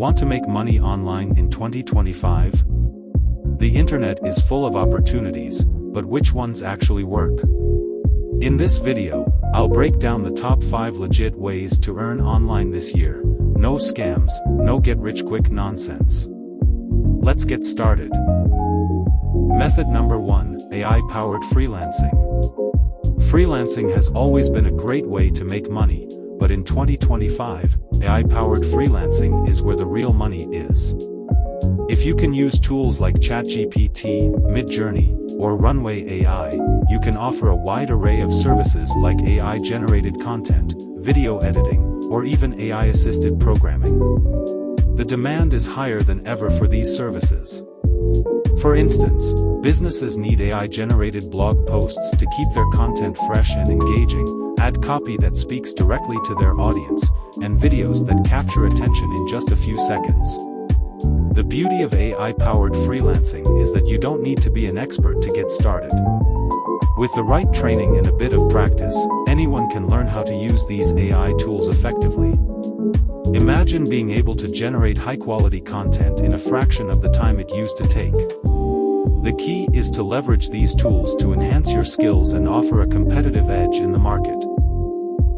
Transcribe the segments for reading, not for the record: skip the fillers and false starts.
Want to make money online in 2025? The internet is full of opportunities, but which ones actually work? In this video, I'll break down the top 5 legit ways to earn online this year. No scams, no get-rich-quick nonsense. Let's get started. Method number 1, AI-powered freelancing. Freelancing has always been a great way to make money, but in 2025, AI-powered freelancing is where the real money is. If you can use tools like ChatGPT, Midjourney, or Runway AI, you can offer a wide array of services like AI-generated content, video editing, or even AI-assisted programming. The demand is higher than ever for these services. For instance, businesses need AI-generated blog posts to keep their content fresh and engaging, add copy that speaks directly to their audience, and videos that capture attention in just a few seconds. The beauty of AI-powered freelancing is that you don't need to be an expert to get started. With the right training and a bit of practice, anyone can learn how to use these AI tools effectively. Imagine being able to generate high-quality content in a fraction of the time it used to take. The key is to leverage these tools to enhance your skills and offer a competitive edge in the market.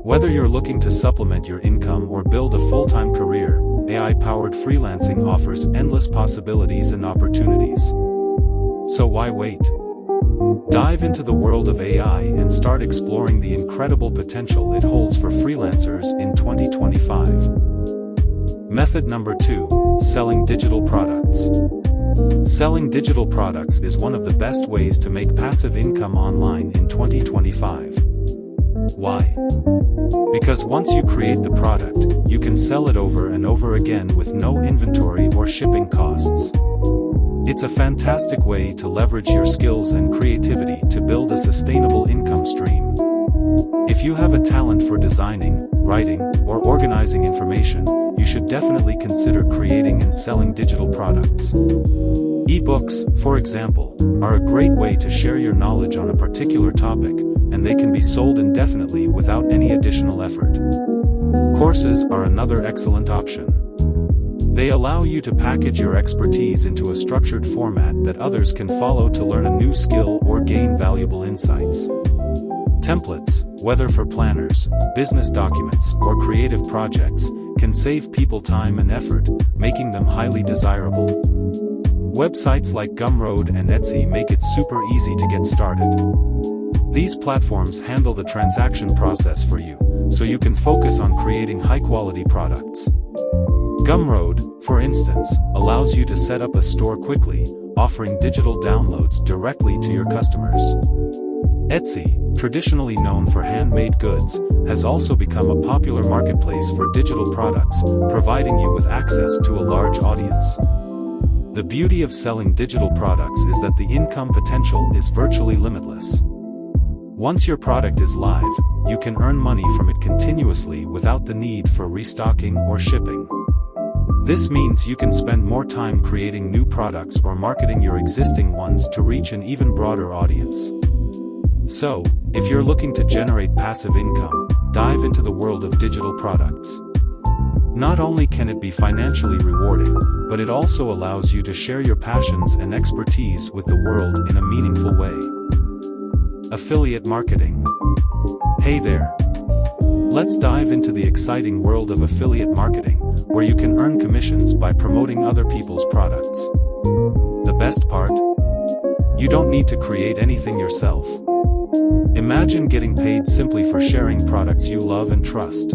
Whether you're looking to supplement your income or build a full-time career, AI-powered freelancing offers endless possibilities and opportunities. So why wait? Dive into the world of AI and start exploring the incredible potential it holds for freelancers in 2025. Method number 2, selling digital products. Selling digital products is one of the best ways to make passive income online in 2025. Why? Because once you create the product, you can sell it over and over again with no inventory or shipping costs. It's a fantastic way to leverage your skills and creativity to build a sustainable income stream. If you have a talent for designing, writing, or organizing information, you should definitely consider creating and selling digital products. Ebooks, for example, are a great way to share your knowledge on a particular topic, and they can be sold indefinitely without any additional effort. Courses are another excellent option. They allow you to package your expertise into a structured format that others can follow to learn a new skill or gain valuable insights. Templates, whether for planners, business documents, or creative projects, can save people time and effort, making them highly desirable. Websites like Gumroad and Etsy make it super easy to get started. These platforms handle the transaction process for you, so you can focus on creating high-quality products. Gumroad, for instance, allows you to set up a store quickly, offering digital downloads directly to your customers. Etsy, traditionally known for handmade goods, has also become a popular marketplace for digital products, providing you with access to a large audience. The beauty of selling digital products is that the income potential is virtually limitless. Once your product is live, you can earn money from it continuously without the need for restocking or shipping. This means you can spend more time creating new products or marketing your existing ones to reach an even broader audience. So, if you're looking to generate passive income, dive into the world of digital products. Not only can it be financially rewarding, but it also allows you to share your passions and expertise with the world in a meaningful way. Affiliate marketing. Hey there! Let's dive into the exciting world of affiliate marketing, where you can earn commissions by promoting other people's products. The best part? You don't need to create anything yourself. Imagine getting paid simply for sharing products you love and trust.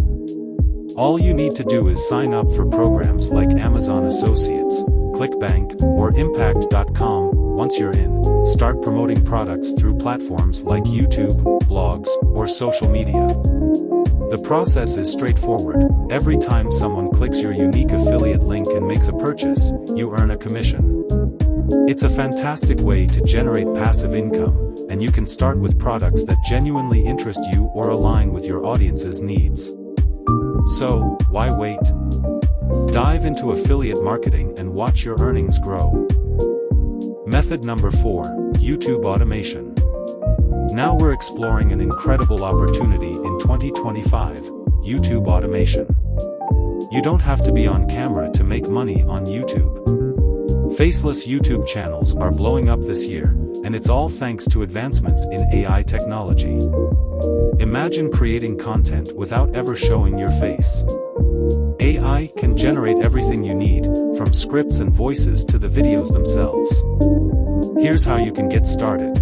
All you need to do is sign up for programs like Amazon Associates, ClickBank, or Impact.com. Once you're in, start promoting products through platforms like YouTube, blogs, or social media. The process is straightforward. Every time someone clicks your unique affiliate link and makes a purchase, you earn a commission. It's a fantastic way to generate passive income, and you can start with products that genuinely interest you or align with your audience's needs. So, why wait? Dive into affiliate marketing and watch your earnings grow. Method number 4, YouTube automation. Now we're exploring an incredible opportunity in 2025, YouTube automation. You don't have to be on camera to make money on YouTube. Faceless YouTube channels are blowing up this year, and it's all thanks to advancements in AI technology. Imagine creating content without ever showing your face. AI can generate everything you need, from scripts and voices to the videos themselves. Here's how you can get started.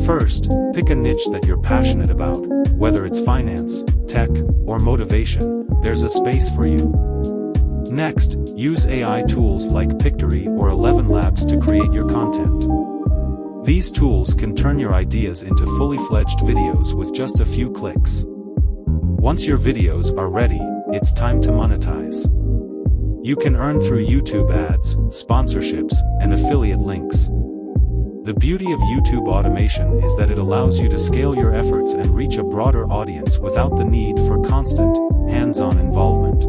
First, pick a niche that you're passionate about, whether it's finance, tech, or motivation, there's a space for you. Next, use AI tools like Pictory or 11 Labs to create your content. These tools can turn your ideas into fully fledged videos with just a few clicks. Once your videos are ready, it's time to monetize. You can earn through YouTube ads, sponsorships, and affiliate links. The beauty of YouTube automation is that it allows you to scale your efforts and reach a broader audience without the need for constant, hands-on involvement.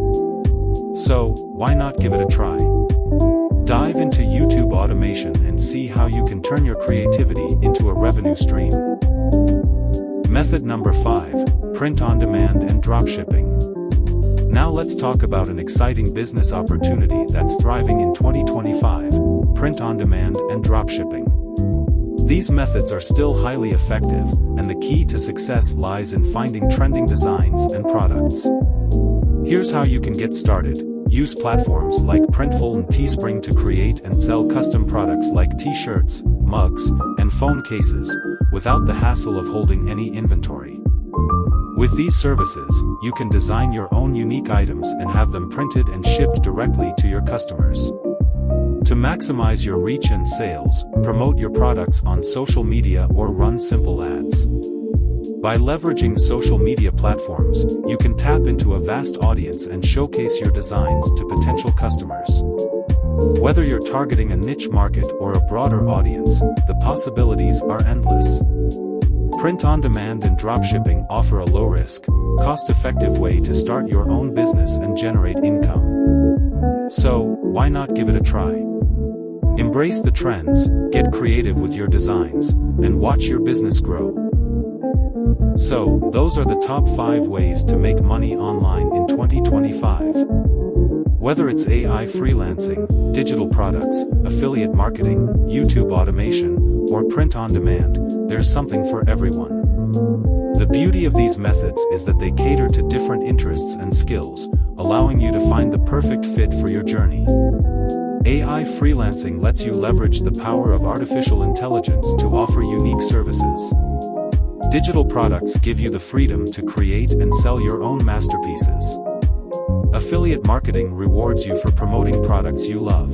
So, why not give it a try? Dive into YouTube automation and see how you can turn your creativity into a revenue stream. Method number 5, print on demand and dropshipping. Now let's talk about an exciting business opportunity that's thriving in 2025, print on demand and dropshipping. These methods are still highly effective, and the key to success lies in finding trending designs and products. Here's how you can get started. Use platforms like Printful and Teespring to create and sell custom products like t-shirts, mugs, and phone cases, without the hassle of holding any inventory. With these services, you can design your own unique items and have them printed and shipped directly to your customers. To maximize your reach and sales, promote your products on social media or run simple ads. By leveraging social media platforms, you can tap into a vast audience and showcase your designs to potential customers. Whether you're targeting a niche market or a broader audience, the possibilities are endless. Print on demand and dropshipping offer a low-risk, cost-effective way to start your own business and generate income. So, why not give it a try? Embrace the trends, get creative with your designs, and watch your business grow. So, those are the top 5 ways to make money online in 2025. Whether it's AI freelancing, digital products, affiliate marketing, YouTube automation, or print on demand, there's something for everyone. The beauty of these methods is that they cater to different interests and skills, allowing you to find the perfect fit for your journey. AI freelancing lets you leverage the power of artificial intelligence to offer unique services. Digital products give you the freedom to create and sell your own masterpieces. Affiliate marketing rewards you for promoting products you love.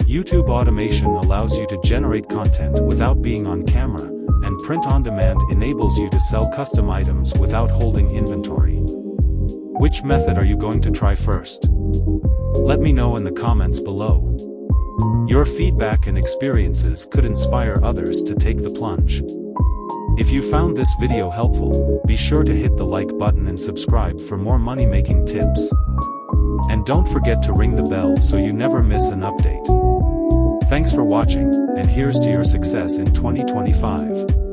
YouTube automation allows you to generate content without being on camera, and print on demand enables you to sell custom items without holding inventory. Which method are you going to try first? Let me know in the comments below. Your feedback and experiences could inspire others to take the plunge. If you found this video helpful, be sure to hit the like button and subscribe for more money-making tips. And don't forget to ring the bell so you never miss an update. Thanks for watching, and here's to your success in 2025.